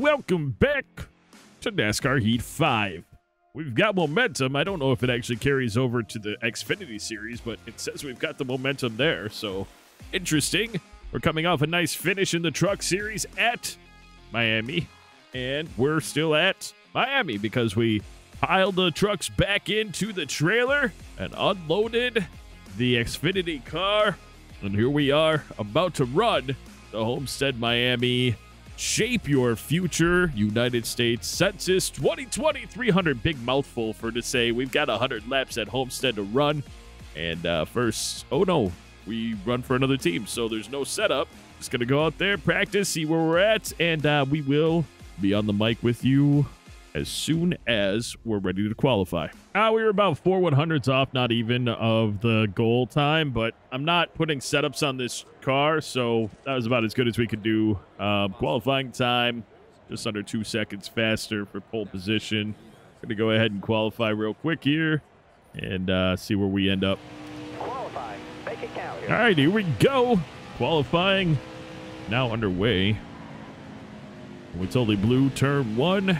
welcome back to NASCAR Heat 5. We've got momentum. I don't know if it actually carries over to the Xfinity series, but it says we've got the momentum there, so interesting. We're coming off a nice finish in the truck series at Miami, and we're still at Miami because we piled the trucks back into the trailer and unloaded the Xfinity car, and here we are about to run the Homestead-Miami Shape Your Future United States Census 2020 300. Big mouthful for to say. We've got 100 laps at Homestead to run. And first, oh no, we run for another team, so there's no setup. Just going to go out there, practice, see where we're at, and we will be on the mic with you as soon as we're ready to qualify. We were about 4 100ths off, not even, of the goal time, but I'm not putting setups on this car, so that was about as good as we could do. Qualifying time, just under 2 seconds faster for pole position. Going to go ahead and qualify real quick here and see where we end up. Qualifying. Make it count here. All right, here we go. Qualifying now underway. We totally blew turn 1.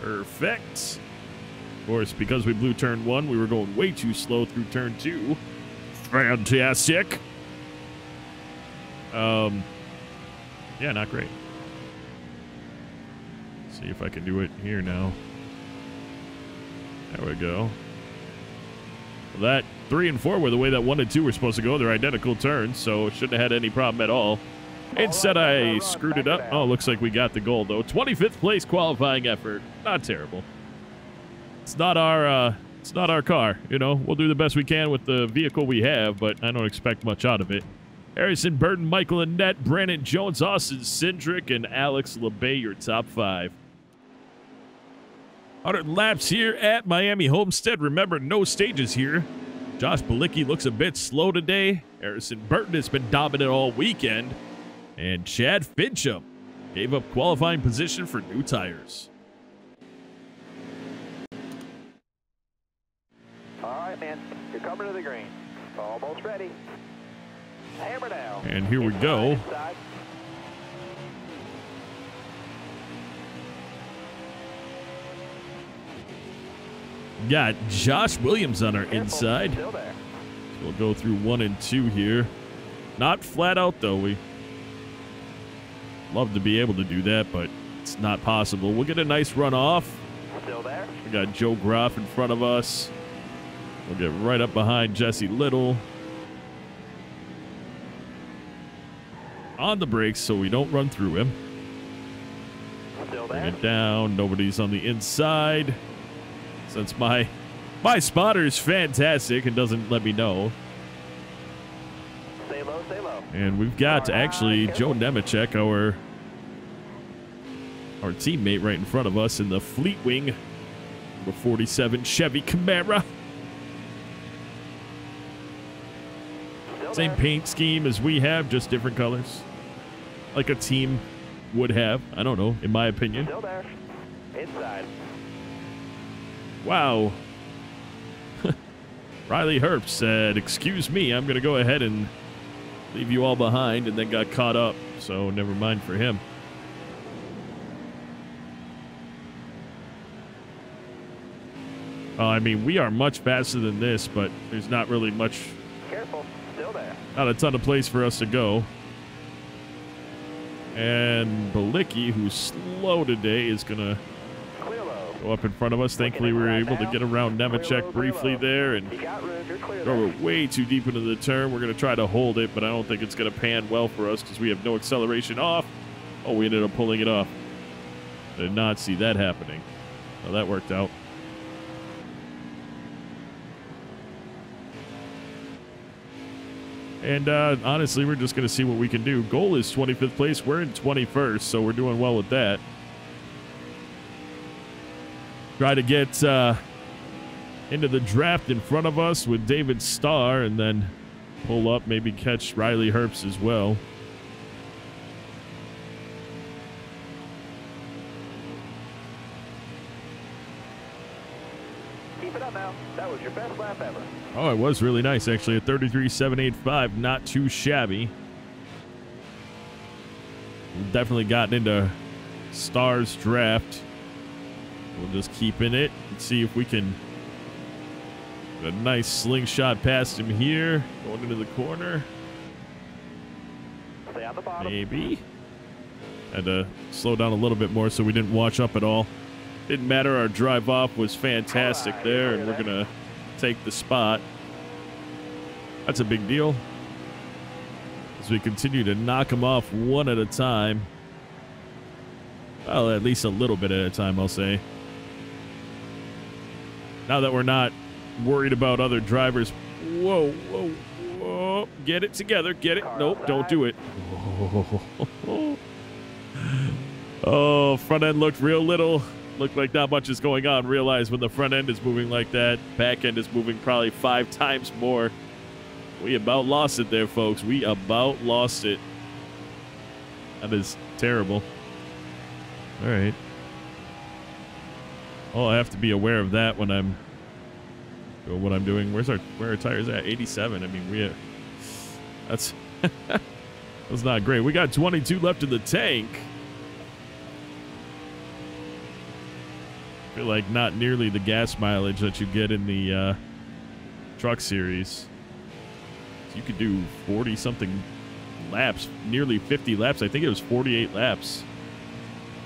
Perfect. Of course, because we blew turn 1, we were going way too slow through turn 2. Fantastic. Yeah, not great. See if I can do it here now. There we go. Well, that 3 and 4 were the way that 1 and 2 were supposed to go. They're identical turns, so it shouldn't have had any problem at all. Instead, I screwed it up. Oh, looks like we got the goal, though. 25th place qualifying effort. Not terrible. It's not our car. You know, we'll do the best we can with the vehicle we have, but I don't expect much out of it. Harrison Burton, Michael Annette, Brandon Jones, Austin Cindric, and Alex LeBay, your top 5. 100 laps here at Miami Homestead. Remember, no stages here. Josh Bilicki looks a bit slow today. Harrison Burton has been dominant all weekend. And Chad Fincham gave up qualifying position for new tires. All right, man. You're coming to the green. Almost ready. Hammer down. And here we go. Inside. Got Josh Williams on our inside. Still there. So we'll go through 1 and 2 here. Not flat out, though. We love to be able to do that, but it's not possible. We'll get a nice run off. Still there. We got Joe Groff in front of us. We'll get right up behind Jesse Little. On the brakes so we don't run through him. Still Bring there. it down. Nobody's on the inside. Since my spotter is fantastic and doesn't let me know. Stay low, stay low. And we've got actually Joe Nemechek, our teammate, right in front of us in the Fleetwing number 47 Chevy Camaro. Still Same there. paint scheme as we have, just different colors. Like a team would have. I don't know, in my opinion. Still there. Inside. Wow. Riley Herbst said, "Excuse me, I'm going to go ahead and leave you all behind," and then got caught up. So never mind for him. I mean, we are much faster than this, but there's not really much, Careful. Still there. not a ton of place for us to go. And Bilicki, who's slow today, is going to Clear low. go up in front of us. Thankfully, we were able to get around Nemechek briefly there and You got room. You're clear throw there. it way too deep into the turn. We're going to try to hold it, but I don't think it's going to pan well for us because we have no acceleration off. Oh, we ended up pulling it off. Did not see that happening. Well, that worked out. And honestly, we're just going to see what we can do. Goal is 25th place. We're in 21st, so we're doing well with that. Try to get into the draft in front of us with David Starr and then pull up, maybe catch Riley Herbst as well. Keep it up now. That was your best lap ever. Oh, it was really nice, actually. A 33.785, not too shabby. We've definitely gotten into Stars draft. We'll just keep in it and see if we can get a nice slingshot past him here. Going into the corner. Stay on the bottom. Maybe. Had to slow down a little bit more so we didn't wash up at all. Didn't matter. Our drive off was fantastic there, and we're going to take the spot. That's a big deal. As we continue to knock them off one at a time. Well, at least a little bit at a time, I'll say. Now that we're not worried about other drivers. Whoa, whoa, whoa. Get it together. Get it. Nope, don't do it. Oh, front end looked real little. Looked like not much is going on. Realize when the front end is moving like that, back end is moving probably 5 times more. We about lost it there, folks. We about lost it. That is terrible. All right. Oh, I have to be aware of that when I'm doing what I'm doing. Where are our tires at? 87. I mean, we have, that's that's not great. We got 22 left in the tank. I feel like not nearly the gas mileage that you get in the truck series. You could do 40 something laps, nearly 50 laps. I think it was 48 laps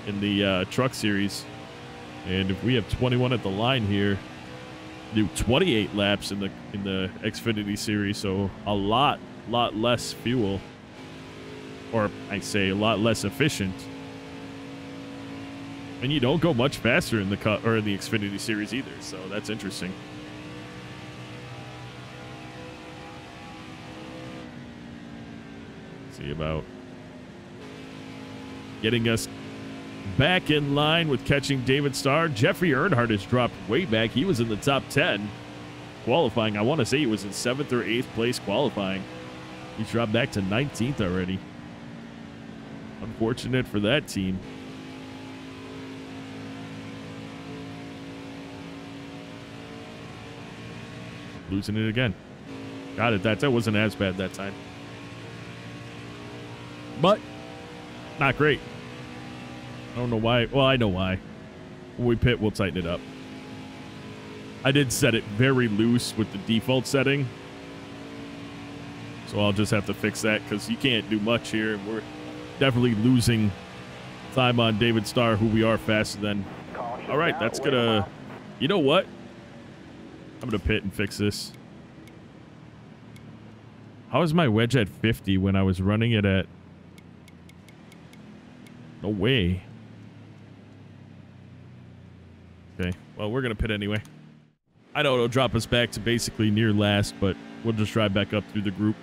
in the truck series. And if we have 21 at the line here, do 28 laps in the Xfinity series, so a lot less fuel, or I say a lot less efficient. And you don't go much faster in the Xfinity series either, so that's interesting. See about getting us back in line with catching David Starr. Jeffrey Earnhardt has dropped way back. He was in the top 10 qualifying. I want to say he was in 7th or 8th place qualifying. He's dropped back to 19th already. Unfortunate for that team. Losing it again. Got it. That wasn't as bad that time. But not great. I don't know why. Well, I know why. When we pit, we'll tighten it up. I did set it very loose with the default setting. So I'll just have to fix that because you can't do much here. And we're definitely losing time on David Starr, who we are faster than. All right, that's going to... You know what? I'm going to pit and fix this. How is my wedge at 50 when I was running it at... No way. Okay, well, we're going to pit anyway. I know it'll drop us back to basically near last, but we'll just drive back up through the group.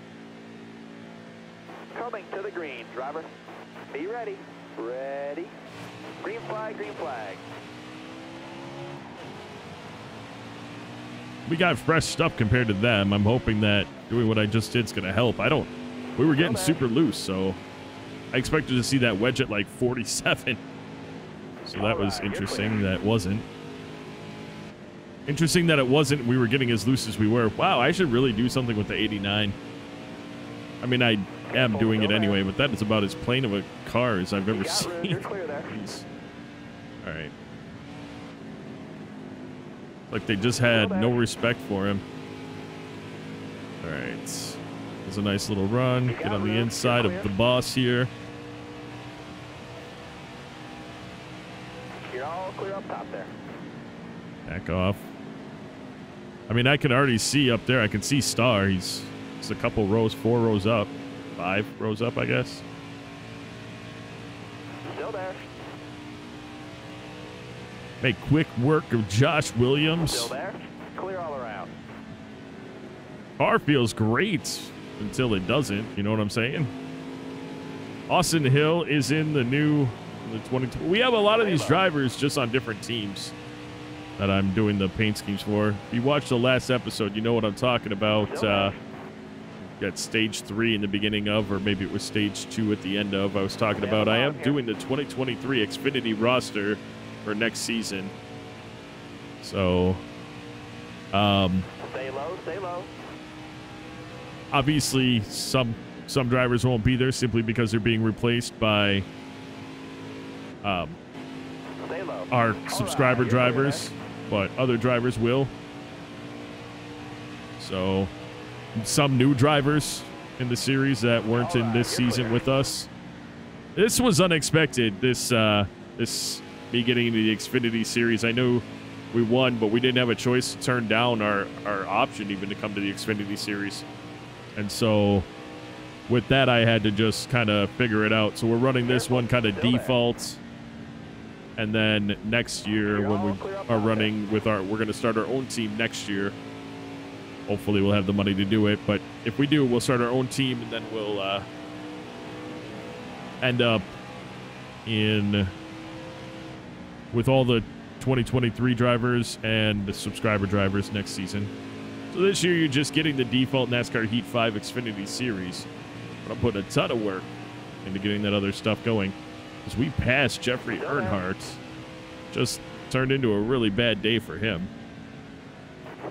Coming to the green, driver. Be ready. Ready. Green flag, green flag. We got fresh stuff compared to them. I'm hoping that doing what I just did is going to help. We were getting super loose, so I expected to see that wedge at like 47. So that was interesting. That wasn't. Interesting that it wasn't. We were getting as loose as we were. Wow, I should really do something with the 89. I mean, I am doing it anyway, but that is about as plain of a car as I've ever seen. You're clear there. All right. Like they just had no respect for him. All right. There's a nice little run. Get on the inside of the boss here. You're all clear up top there. Back off. I mean, I can already see up there. I can see Starr. He's a couple rows, 4 rows up. 5 rows up, I guess. Still there. Make quick work of Josh Williams. Still there. Clear all around. Car feels great until it doesn't. You know what I'm saying? Austin Hill is in the 22. We have a lot of these drivers just on different teams that I'm doing the paint schemes for. If you watched the last episode, you know what I'm talking about. Got stage 3 in the beginning of, or maybe it was stage 2 at the end of. I was talking about I am doing the 2023 Xfinity roster for next season. So, Stay low, stay low. obviously some drivers won't be there simply because they're being replaced by Stay low. our All subscriber right, you're clear drivers, but other drivers will. So some new drivers in the series that weren't in this season with us. This was unexpected. This me getting into the Xfinity series. I knew we won, but we didn't have a choice to turn down our option even to come to the Xfinity series. And so with that, I had to just kind of figure it out. So we're running this one kind of default. And then next year when we are running with we're going to start our own team next year. Hopefully we'll have the money to do it. But if we do, we'll start our own team, and then we'll end up with all the 2023 drivers and the subscriber drivers next season. So this year you're just getting the default NASCAR Heat 5 Xfinity Series. But I'm putting a ton of work into getting that other stuff going. As we passed Jeffrey Earnhardt, just turned into a really bad day for him.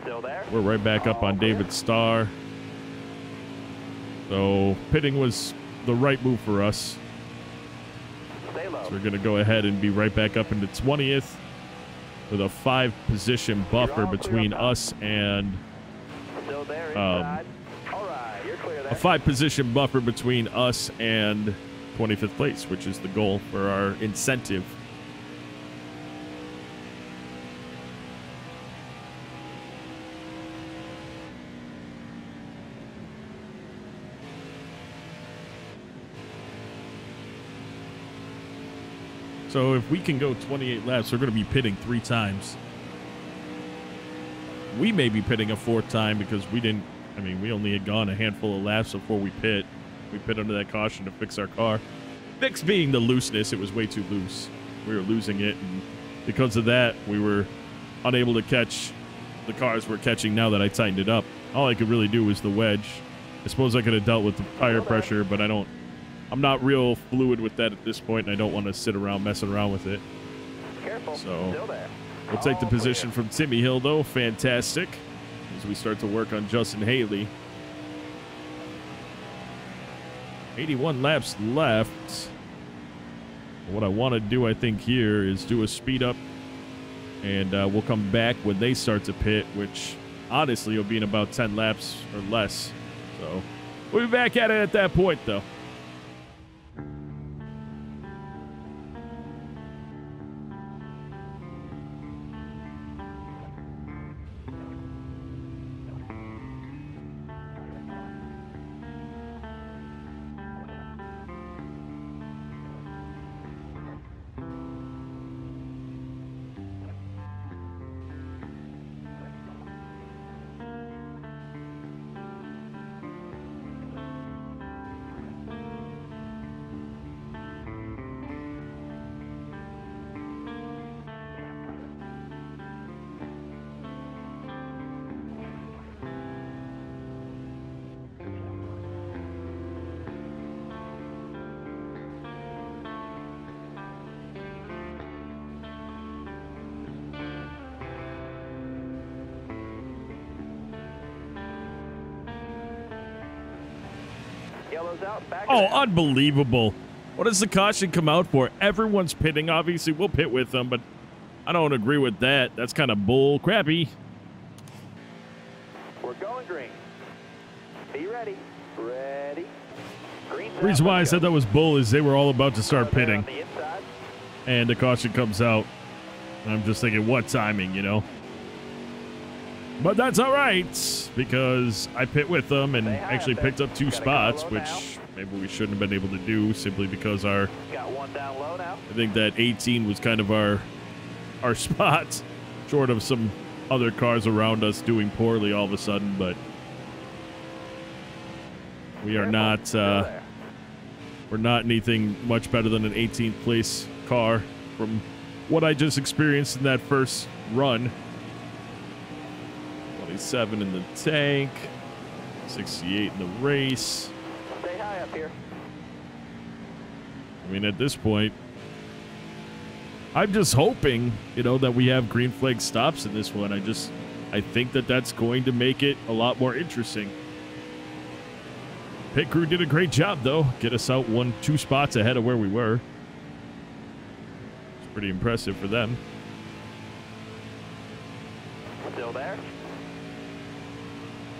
Still there? We're right back up on David Starr. So pitting was the right move for us. Stay low. So we're going to go ahead and be right back up into 20th with a 5-position buffer between us and Still there inside. All right, you're clear there. a 5-position buffer between us and 25th place, which is the goal for our incentive. So if we can go 28 laps, we're going to be pitting 3 times. We may be pitting a 4th time because we only had gone a handful of laps before we pit. We pit under that caution to fix our car. Fix being the looseness, it was way too loose. We were losing it, and because of that, we were unable to catch the cars we're catching now that I tightened it up. All I could really do was the wedge. I suppose I could have dealt with the tire pressure, but I'm not real fluid with that at this point, and I don't want to sit around messing around with it. Careful. So Still there. we'll take the position from Timmy Hill, though. Fantastic. As we start to work on Justin Haley. 81 laps left. What I want to do, I think, here is do a speed up, and we'll come back when they start to pit, which honestly will be in about 10 laps or less. So we'll be back at it at that point, though. Yellow's out. Back Oh, around. unbelievable. What does the caution come out for? Everyone's pitting. Obviously, we'll pit with them, but I don't agree with that. That's kind of bull crappy. We're going green. Be ready. Ready. Green's The reason out. why I Let's said go. that was bull is they were all about to start There pitting, on the inside. and the caution comes out. And I'm just thinking, what timing, you know? But that's all right, because I pit with them and actually picked up 2 spots, which maybe we shouldn't have been able to do simply because Got one down low now. I think that 18 was kind of our spot, short of some other cars around us doing poorly all of a sudden, but we are not we're not anything much better than an 18th place car from what I just experienced in that first run. 27 in the tank, 68 in the race. Stay high up here. I mean, at this point, I'm just hoping, that we have green flag stops in this one. I think that that's going to make it a lot more interesting. Pit crew did a great job, though. Get us out 2 spots ahead of where we were. Pretty impressive for them. Still there?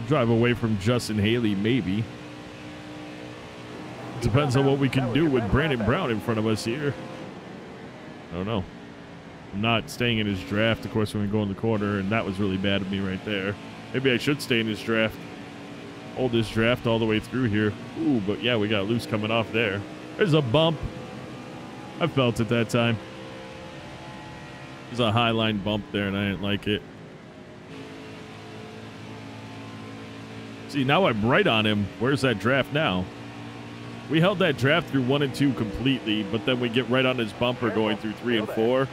Drive away from Justin Haley, maybe. Depends on what we can do with Brandon Brown in front of us here. I don't know. I'm not staying in his draft, of course, when we go in the corner, and that was really bad of me right there. Maybe I should stay in his draft. Hold this draft all the way through here. Ooh, but yeah, we got loose coming off there. There's a bump. I felt it that time. There's a high line bump there, and I didn't like it. See, now I'm right on him. Where's that draft now? We held that draft through 1 and 2 completely, but then we get right on his bumper going through 3 and 4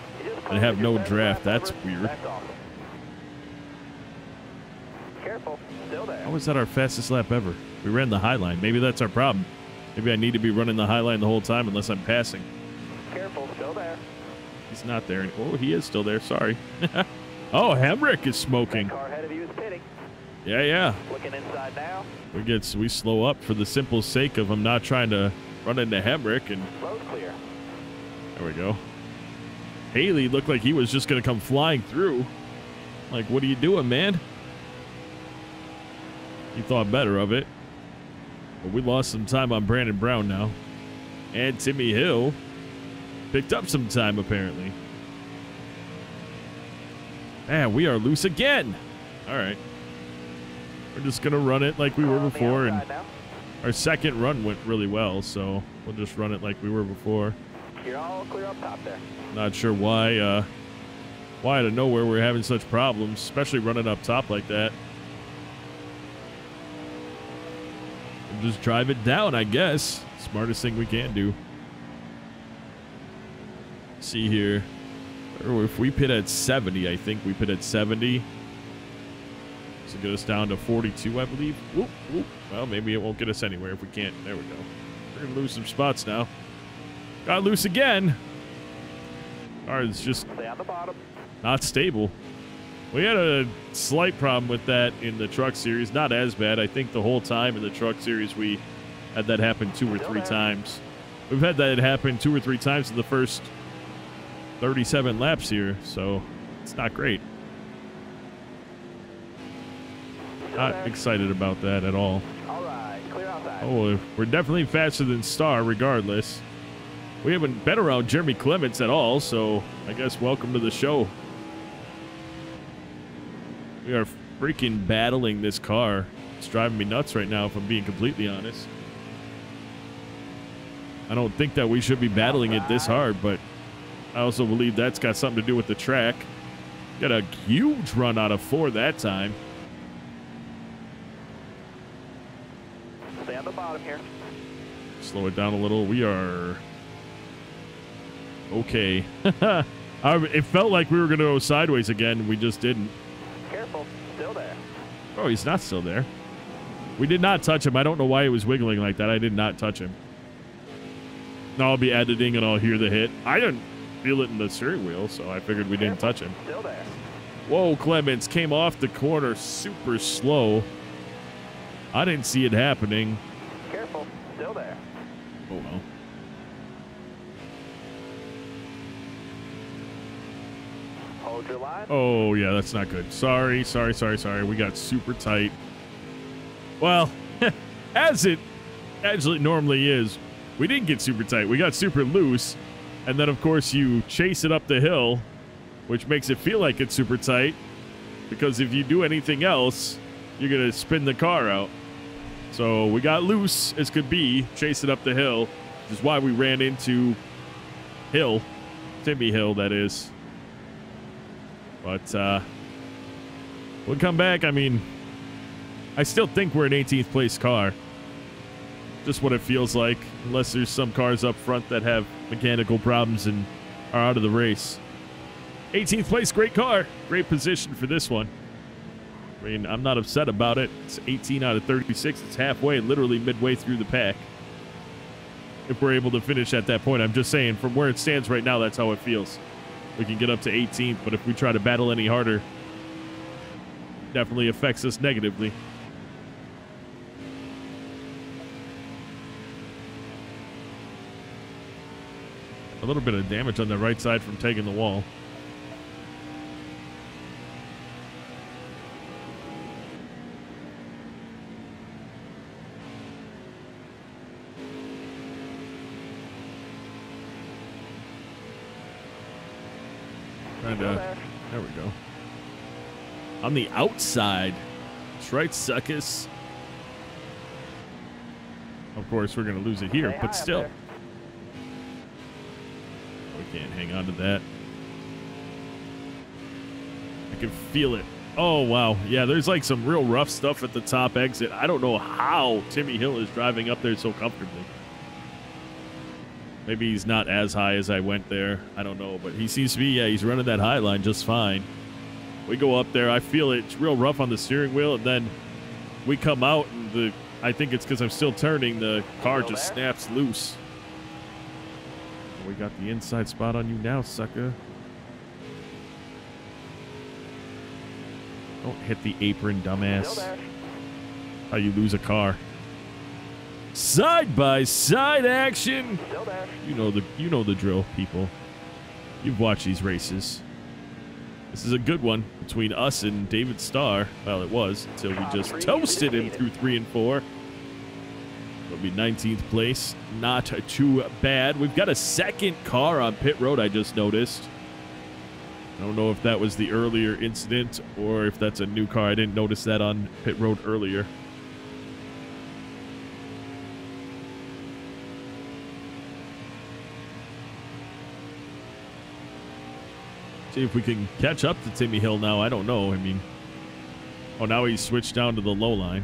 and have no draft. That's weird. Careful, still there. How was that our fastest lap ever? We ran the high line. Maybe that's our problem. Maybe I need to be running the high line the whole time unless I'm passing. Careful, still there. He's not there. Oh, he is still there. Sorry. Oh, Hemrick is smoking. Car ahead of you is pitting. Yeah. Looking inside now. We slow up for the simple sake of I'm not trying to run into Hemrick, and Road clear. there we go. Haley looked like he was just going to come flying through. Like, what are you doing, man? He thought better of it. But we lost some time on Brandon Brown now. And Timmy Hill picked up some time, apparently. Man, we are loose again. All right. We're just going to run it like we were before. And our second run went really well, so we'll just run it like we were before. You're all clear up top there. Not sure why out of nowhere we're having such problems, especially running up top like that. We'll just drive it down, I guess. Smartest thing we can do. See here. Or if we pit at 70, I think we pit at 70. So get us down to 42, I believe. Whoop, whoop. Well, maybe it won't get us anywhere if we can't. There we go. We're going to lose some spots now. Got loose again. Car is just Stay on the bottom. not stable. We had a slight problem with that in the truck series. Not as bad. I think the whole time in the truck series we had that happen 2 or 3 times. We've had that happen 2 or 3 times in the first 37 laps here, so it's not great. Not excited about that at all. All right, clear outside. Oh, we're definitely faster than Star regardless. We haven't been around Jeremy Clements at all, so I guess welcome to the show. We are freaking battling this car. It's driving me nuts right now, if I'm being completely honest. I don't think that we should be battling it this hard, but I also believe that's got something to do with the track. Got a huge run out of 4 that time. Stay on the bottom here. Slow it down a little. We are okay. It felt like we were going to go sideways again. We just didn't. Careful, still there. Oh, he's not still there. We did not touch him. I don't know why he was wiggling like that. I did not touch him. Now I'll be editing and I'll hear the hit. I didn't feel it in the steering wheel, so I figured we didn't touch him. Still there. Whoa, Clements came off the corner super slow. I didn't see it happening. Careful, still there. Oh, well. Hold your line. Oh, yeah, that's not good. Sorry. We got super tight. Well, as it actually normally is, we didn't get super tight. We got super loose. And then, of course, you chase it up the hill, which makes it feel like it's super tight. Because if you do anything else, you're going to spin the car out. So we got loose as could be, chase it up the hill, which is why we ran into Hill. Timmy Hill, that is. But we'll come back. I mean, I still think we're an 18th place car. Just what it feels like, unless there's some cars up front that have mechanical problems and are out of the race. 18th place, great car. Great position for this one. I mean, I'm not upset about it. It's 18 out of 36. It's halfway, literally midway through the pack. If we're able to finish at that point, I'm just saying, from where it stands right now, that's how it feels. We can get up to 18th, but if we try to battle any harder, it definitely affects us negatively. A little bit of damage on the right side from taking the wall. There we go. On the outside. That's right, suckers. Of course, we're going to lose it here, but still. We can't hang on to that. I can feel it. Oh, wow. Yeah, there's like some real rough stuff at the top exit. I don't know how Timmy Hill is driving up there so comfortably. Maybe he's not as high as I went there. I don't know, but he seems to be, yeah, he's running that high line just fine. We go up there. I feel it's real rough on the steering wheel, and then we come out, and I think it's because I'm still turning, the car just snaps loose. We got the inside spot on you now, sucker. Don't hit the apron, dumbass. How you lose a car. Side-by-side action. You know the drill, people. You've watched these races. This is a good one between us and David Starr. Well, it was until we just toasted him through 3 and 4. It'll be 19th place. Not too bad. We've got a second car on pit road, I just noticed. I don't know if that was the earlier incident or if that's a new car. I didn't notice that on pit road earlier. See if we can catch up to Timmy Hill now. I don't know. I mean, oh, now he's switched down to the low line.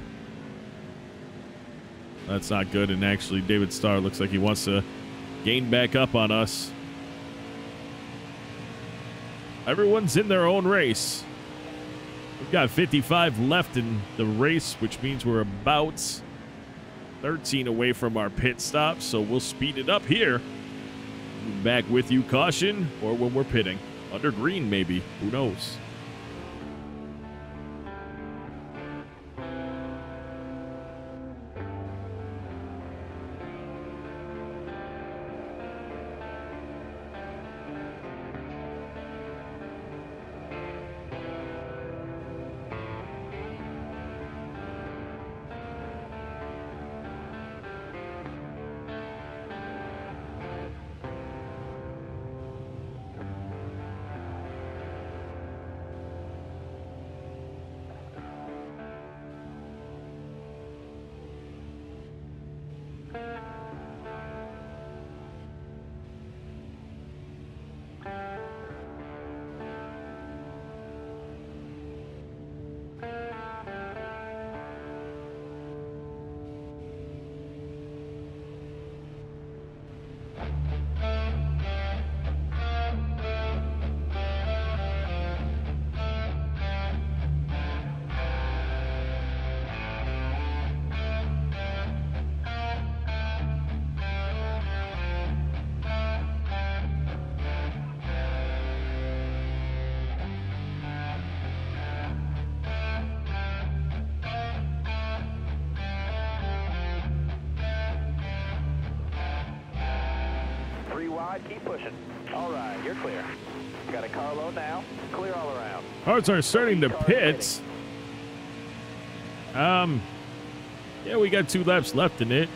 That's not good. And actually, David Starr looks like he wants to gain back up on us. Everyone's in their own race. We've got 55 left in the race, which means we're about 13 away from our pit stop. So we'll speed it up here. Back with you, caution, or when we're pitting. Under green, maybe. Who knows? Keep pushing. All right, you're clear. Got a car load now. Clear all around. Cars are starting to pit. Yeah, we got 2 laps left in it.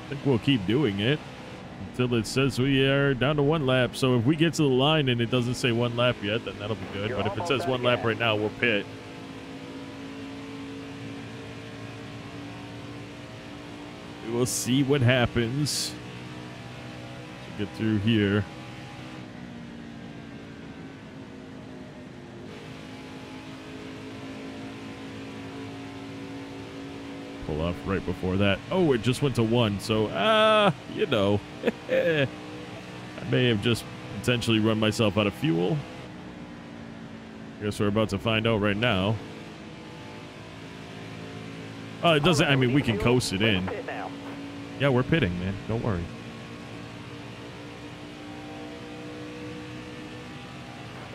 I think we'll keep doing it until it says we are down to 1 lap. So if we get to the line and it doesn't say 1 lap yet, then that'll be good. But if it says 1 lap right now, we'll pit. We will see what happens. Get through here. Pull off right before that. Oh, it just went to 1. So, you know, I may have just potentially run myself out of fuel. Guess we're about to find out right now. It doesn't, I mean, we can coast it in. Yeah, we're pitting, man. Don't worry.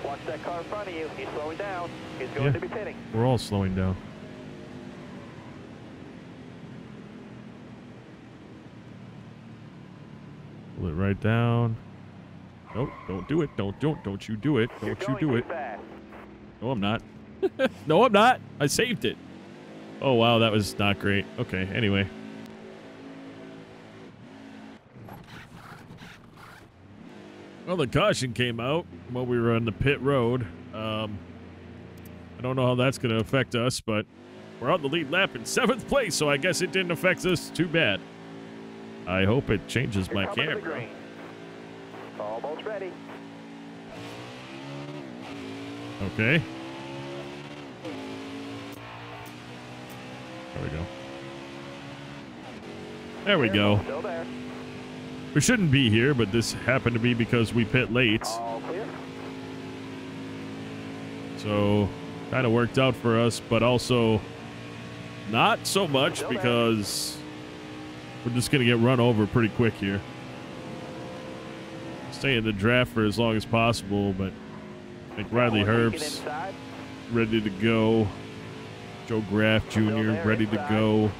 Watch that car in front of you. He's slowing down. He's going to be pitting. We're all slowing down. Pull it right down. Nope, don't do it. Don't you do it. Don't you do it. No, I'm not. No, I'm not. I saved it. Oh, wow, that was not great. Okay, anyway. Well, the caution came out while we were on the pit road. I don't know how that's going to affect us, but we're on the lead lap in 7th place, so I guess it didn't affect us too bad. I hope it changes my camera. Almost ready. Okay. There we go. There we go. Still there. We shouldn't be here, but this happened to be because we pit late. All clear. So, kind of worked out for us, but also not so much Still because we're just going to get run over pretty quick here. Stay in the draft for as long as possible, but I think Riley Herbst ready to go. Joe Graff Jr. ready to go.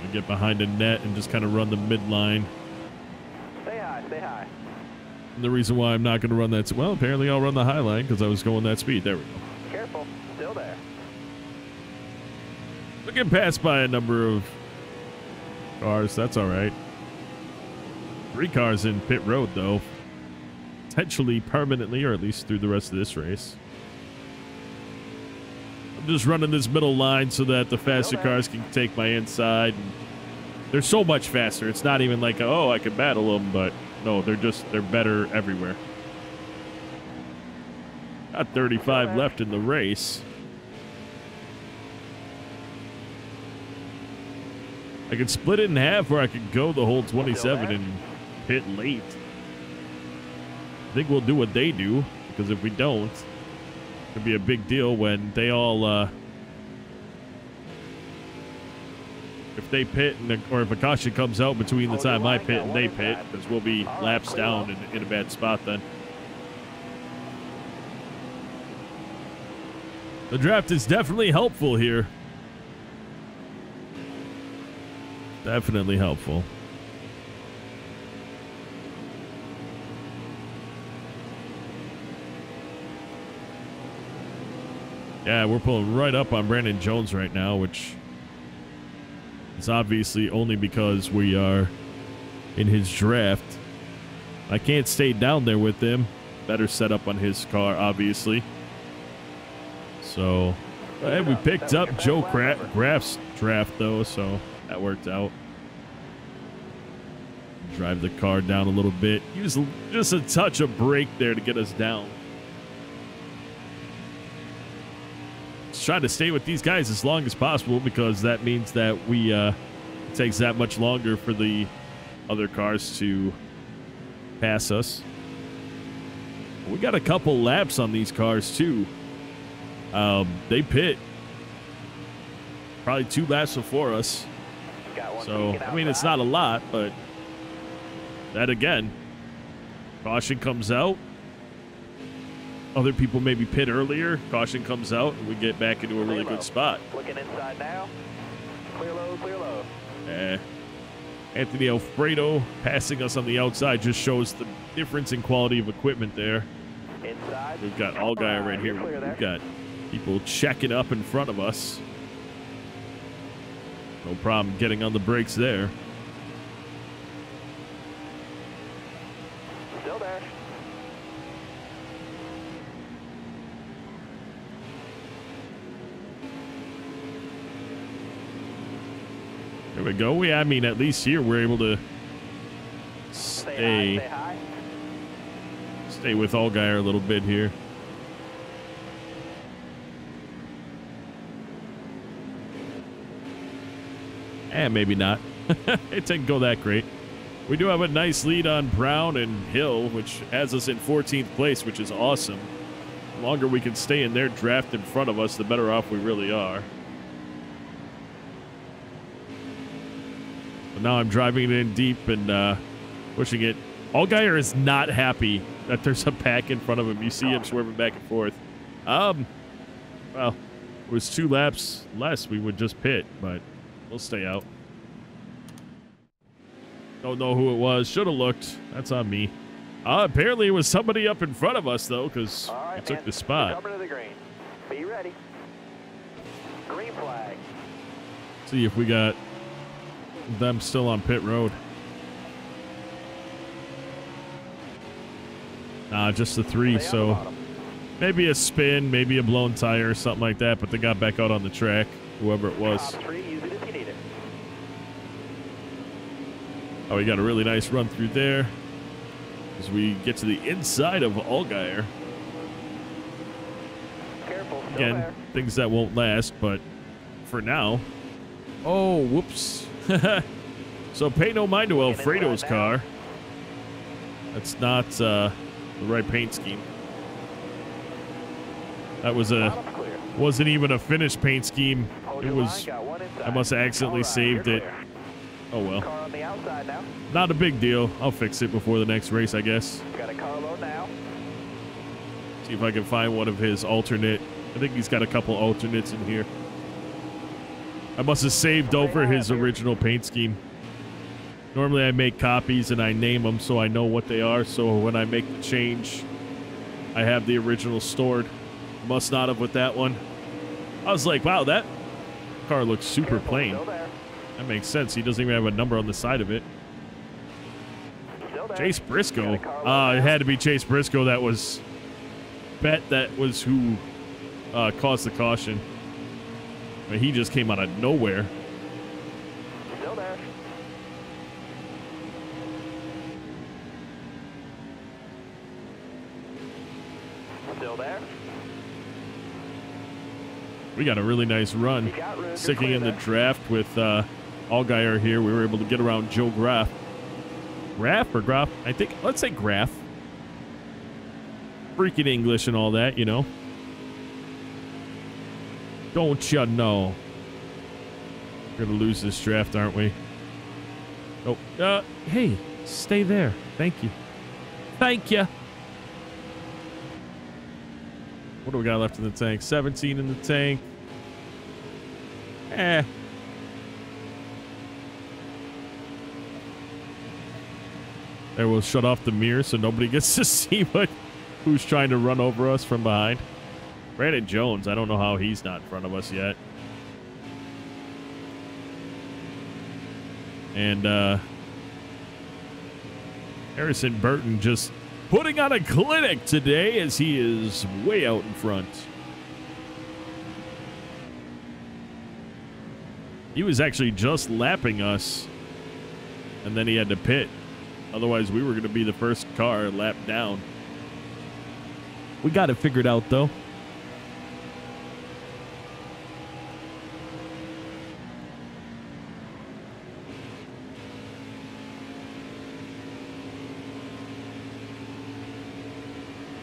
We get behind a net and just kind of run the midline. Stay high, stay high. And the reason why I'm not going to run that, well, apparently I'll run the high line because I was going that speed. There we go. Careful, still there. We'll get passed by a number of cars. That's all right. 3 cars in pit road, though. Potentially permanently, or at least through the rest of this race. I'm just running this middle line so that the faster cars can take my inside. And they're so much faster. It's not even like, oh, I can battle them, but no, they're better everywhere. Got 35 left in the race. I could split it in half, or I could go the whole 27 and pit late. I think we'll do what they do, because if we don't, it'll be a big deal when they all, if they pit, or if a caution comes out between the time I pit and they pit, because we'll be laps down in a bad spot then. The draft is definitely helpful here. Definitely helpful. Yeah, we're pulling right up on Brandon Jones right now, which is obviously only because we are in his draft. I can't stay down there with him. Better set up on his car, obviously. So, and we picked up Joe Graff's draft, though, so that worked out. Drive the car down a little bit. Use just a touch of brake there to get us down. Just trying to stay with these guys as long as possible because that means that it takes that much longer for the other cars to pass us. We got a couple laps on these cars too. They pit probably 2 laps before us. So, I mean, it's not a lot, but that again, caution comes out. Other people maybe pit earlier. Caution comes out, and we get back into a really good spot. Looking inside now. Clear low, clear low. Anthony Alfredo passing us on the outside just shows the difference in quality of equipment there. Inside. We've got Allgaier right here. We've got people checking up in front of us. No problem getting on the brakes there. Still there. There we go. I mean, at least here we're able to stay with Allgaier a little bit here. And maybe not. It didn't go that great. We do have a nice lead on Brown and Hill, which has us in 14th place, which is awesome. The longer we can stay in their draft in front of us, the better off we really are. But now I'm driving it in deep and pushing it. Allgaier is not happy that there's a pack in front of him. You see him swerving back and forth. Well, it was 2 laps less. We would just pit, but we'll stay out. Don't know who it was. Should have looked. That's on me. Apparently it was somebody up in front of us, though, because he took the spot. Coming to the green. Be ready. Green flag. See if we got them still on pit road. Just the 3, so maybe a spin, maybe a blown tire or something like that, but they got back out on the track, whoever it was. Top 3, use it if you need it. Oh, we got a really nice run through there as we get to the inside of Allgaier. Careful, still Again, there. things that won't last, but for now. Oh, whoops. So pay no mind to Alfredo's car. That's not the right paint scheme. That was wasn't even a finished paint scheme. It was, I must have accidentally saved it. Oh well. Car on the outside now. Not a big deal. I'll fix it before the next race, I guess. Got a car load now. See if I can find one of his alternate. I think he's got a couple alternates in here. I must have saved over his original paint scheme. Normally I make copies and I name them so I know what they are. So when I make the change, I have the original stored. Must not have with that one. I was like, wow, that car looks super plain. That makes sense. He doesn't even have a number on the side of it. Chase Briscoe. It had to be Chase Briscoe. That was that was who caused the caution. I mean, he just came out of nowhere. Still there. Still there. We got a really nice run. Sticking in the draft with Allgaier here. We were able to get around Joe Graff. Graff or Graff? I think, let's say Graff. Freaking English and all that, you know. Don't you know? We're going to lose this draft, aren't we? Oh, hey, stay there. Thank you. Thank you. What do we got left in the tank? 17 in the tank. There, we'll shut off the mirror so nobody gets to see who's trying to run over us from behind. Brandon Jones, I don't know how he's not in front of us yet. And Harrison Burton just putting on a clinic today as he is way out in front. He was actually just lapping us, and then he had to pit. Otherwise, we were going to be the first car lapped down. We got it figured out, though.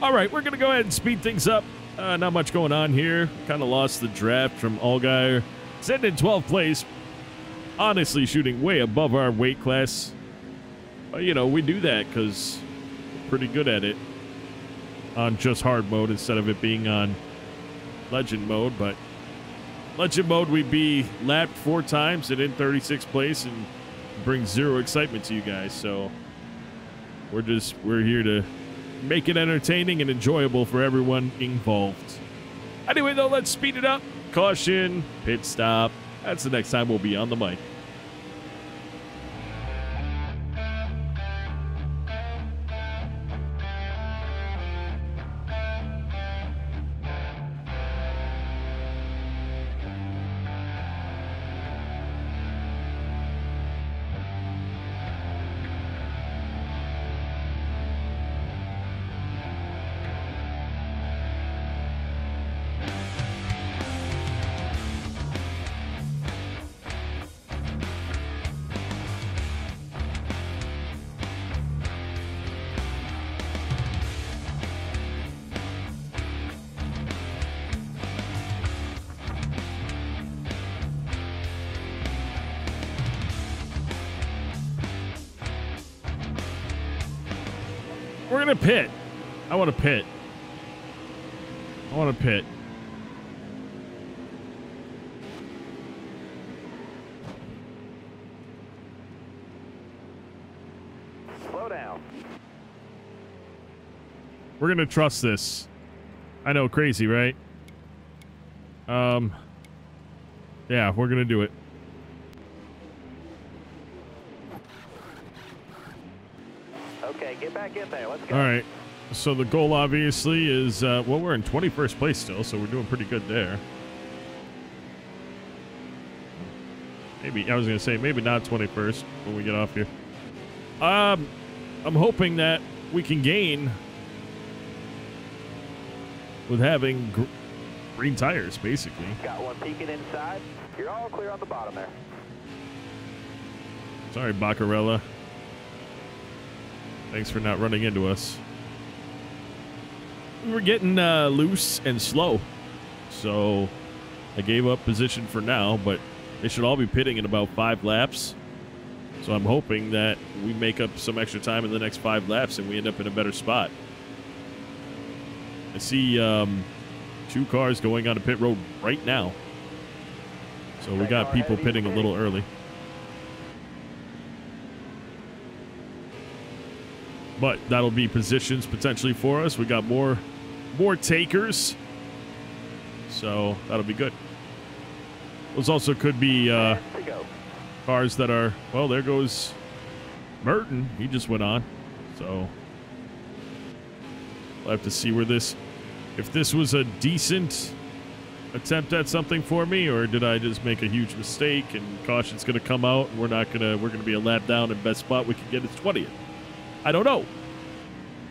All right, we're going to go ahead and speed things up. Not much going on here. Kind of lost the draft from Allgaier. Sitting in 12th place. Honestly, shooting way above our weight class. But, you know, we do that because we're pretty good at it on just hard mode instead of it being on legend mode. But legend mode, we'd be lapped 4 times and in 36th place and bring 0 excitement to you guys. So we're here to make it entertaining and enjoyable for everyone involved. Anyway, though, let's speed it up. Caution, pit stop. That's the next time we'll be on the mic. We're going to pit. I want to pit. I want to pit. We're going to trust this. I know, crazy, right? Yeah, we're going to do it. Okay, get back in there. Let's go. All right. So the goal, obviously, is, well, we're in 21st place still, so we're doing pretty good there. Maybe, I was going to say, maybe not 21st when we get off here. I'm hoping that we can gain with having green tires, basically. Got one peeking inside. You're all clear on the bottom there. Sorry, Baccarella. Thanks for not running into us. We were getting loose and slow, so I gave up position for now, but they should all be pitting in about 5 laps. So I'm hoping that we make up some extra time in the next 5 laps and we end up in a better spot. I see 2 cars going on a pit road right now. So we got people pitting a little early. But that'll be positions potentially for us. We got more takers. So that'll be good. Those also could be cars that are, well, there goes Merton. He just went on. So we'll have to see where this, if this was a decent attempt at something for me, or did I just make a huge mistake and caution's going to come out and we're going to be a lap down and best spot we can get is 20th. I don't know.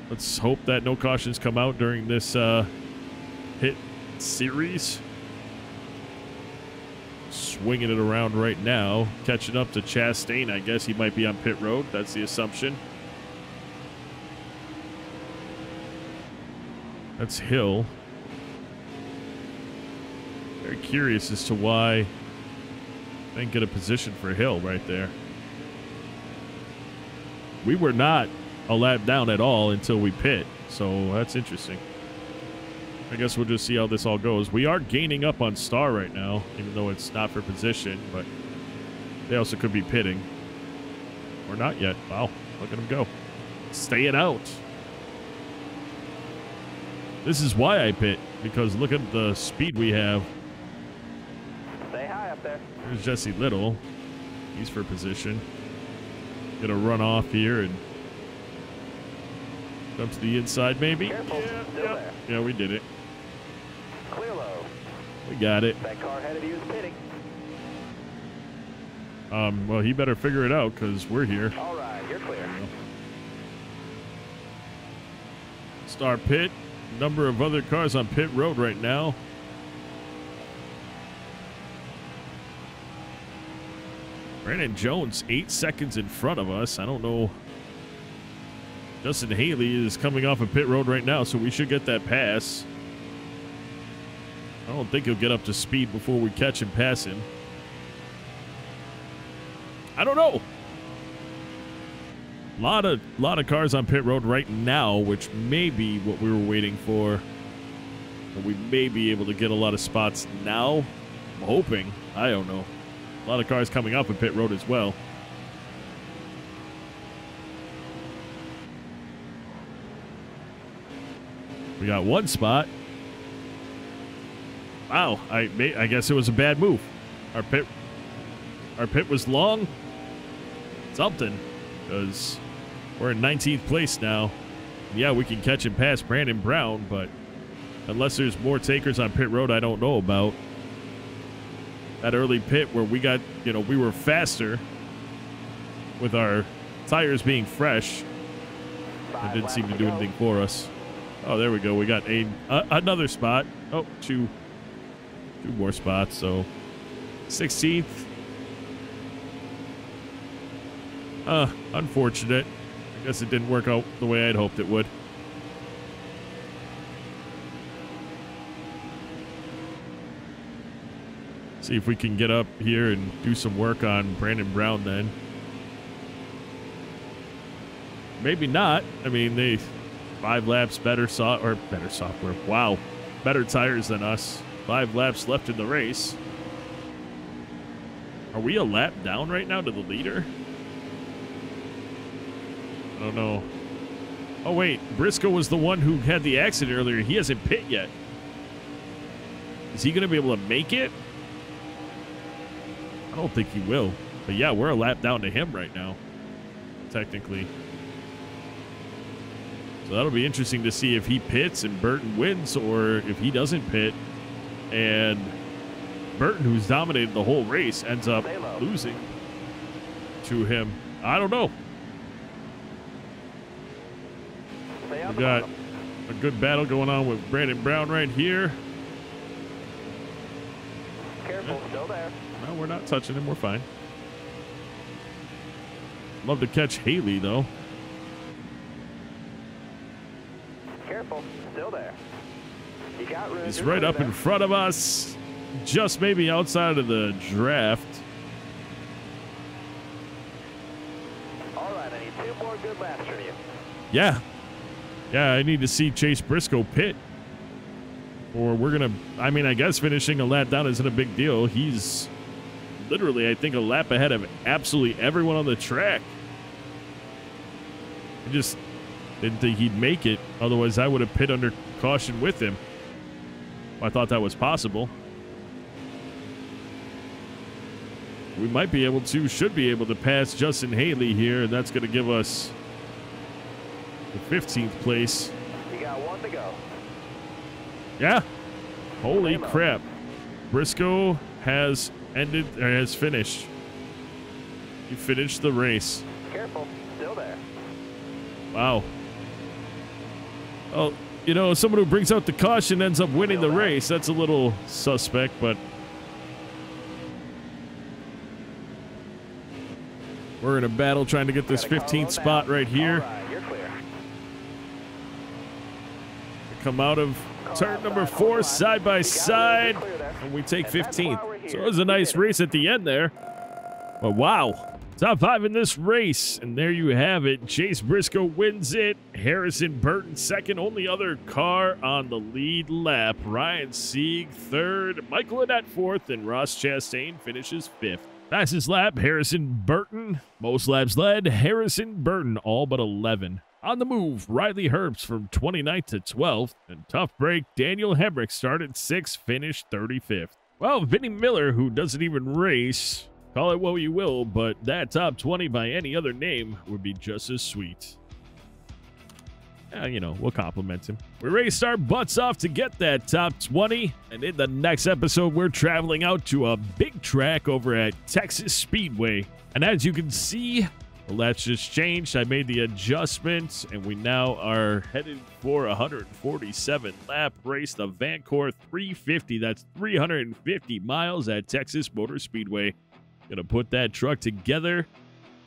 Let's hope that no cautions come out during this hit series. Swinging it around right now. Catching up to Chastain. I guess he might be on pit road. That's the assumption. That's Hill. Very curious as to why I didn't get a position for Hill right there. We were not a lap down at all until we pit, so that's interesting. I guess we'll just see how this all goes. We are gaining up on Star right now, even though it's not for position, but they also could be pitting. Or not yet. Wow, look at them go. Staying out. This is why I pit, because look at the speed we have. Stay high up there. There's Jesse Little. He's for position. Gonna run off here and come to the inside, maybe. Careful. Still there. Yeah, we did it. Clear low. We got it. That car ahead of you is pitting. Well, he better figure it out because we're here. All right, you're clear. Star pit. Number of other cars on pit road right now. Brandon Jones, 8 seconds in front of us. I don't know. Justin Haley is coming off of pit road right now, so we should get that pass. I don't think he'll get up to speed before we catch and pass him. I don't know. Lot of cars on pit road right now, which may be what we were waiting for. And we may be able to get a lot of spots now. I'm hoping. I don't know. A lot of cars coming up in pit road as well. We got 1 spot. Wow, I guess it was a bad move. Our pit was long. Something, because we're in 19th place now. Yeah, we can catch and pass Brandon Brown, but unless there's more takers on pit road I don't know about. That early pit where we got, you know, we were faster with our tires being fresh. It didn't seem to do anything for us. Oh, there we go. We got another spot. Oh, two more spots. So 16th. Unfortunate. I guess it didn't work out the way I'd hoped it would. See if we can get up here and do some work on Brandon Brown then. Maybe not. I mean, they 5 laps better software. Wow. Better tires than us. 5 laps left in the race. Are we a lap down right now to the leader? I don't know. Oh, wait. Briscoe was the one who had the accident earlier. He hasn't pit yet. Is he going to be able to make it? I don't think he will. But yeah, we're a lap down to him right now, technically. So that'll be interesting to see if he pits and Burton wins, or if he doesn't pit and Burton, who's dominated the whole race, ends up losing to him. I don't know. We got a good battle going on with Brandon Brown right here. Careful, still there. No, we're not touching him. We're fine. Love to catch Haley, though. Careful, still there. You got room. He's right up in front of us. Just maybe outside of the draft. All right, I need 2 more good laps from you. Yeah. Yeah, I need to see Chase Briscoe pit. Or we're going to, I mean, I guess finishing a lap down isn't a big deal. He's literally, I think, a lap ahead of absolutely everyone on the track. I just didn't think he'd make it. Otherwise, I would have pit under caution with him. I thought that was possible. We might be able to, should be able to pass Justin Haley here, and that's going to give us the 15th place. You got 1 to go. Yeah. Holy crap. Briscoe has ended, or has finished. He finished the race. Careful, still there. Wow. Oh, you know, someone who brings out the caution ends up winning the race. That's a little suspect, but we're in a battle trying to get this 15th spot right here. All right, you're clear. Come out of turn number 4 side by side, and we take 15th. So it was a nice race at the end there. But wow. Top 5 in this race, and there you have it. Chase Briscoe wins it. Harrison Burton second, only other car on the lead lap. Ryan Sieg third, Michael Annett fourth, and Ross Chastain finishes 5th. Fastest lap, Harrison Burton. Most laps led, Harrison Burton, all but 11. On the move, Riley Herbst from 29th to 12th, and tough break, Daniel Hemrick started 6th, finished 35th. Well, Vinnie Miller, who doesn't even race, call it what you will, but that top 20 by any other name would be just as sweet. You know, we'll compliment him. We raced our butts off to get that top 20, and in the next episode, we're traveling out to a big track over at Texas Speedway. And as you can see, the laps just changed. I made the adjustments, and we now are headed for a 147-lap race, the Vancouver 350. That's 350 miles at Texas Motor Speedway. Gonna put that truck together.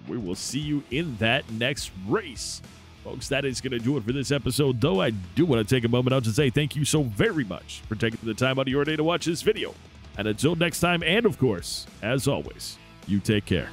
We will see you in that next race. Folks, that is going to do it for this episode, though I do want to take a moment out to say thank you so very much for taking the time out of your day to watch this video. And until next time, and of course, as always, you take care.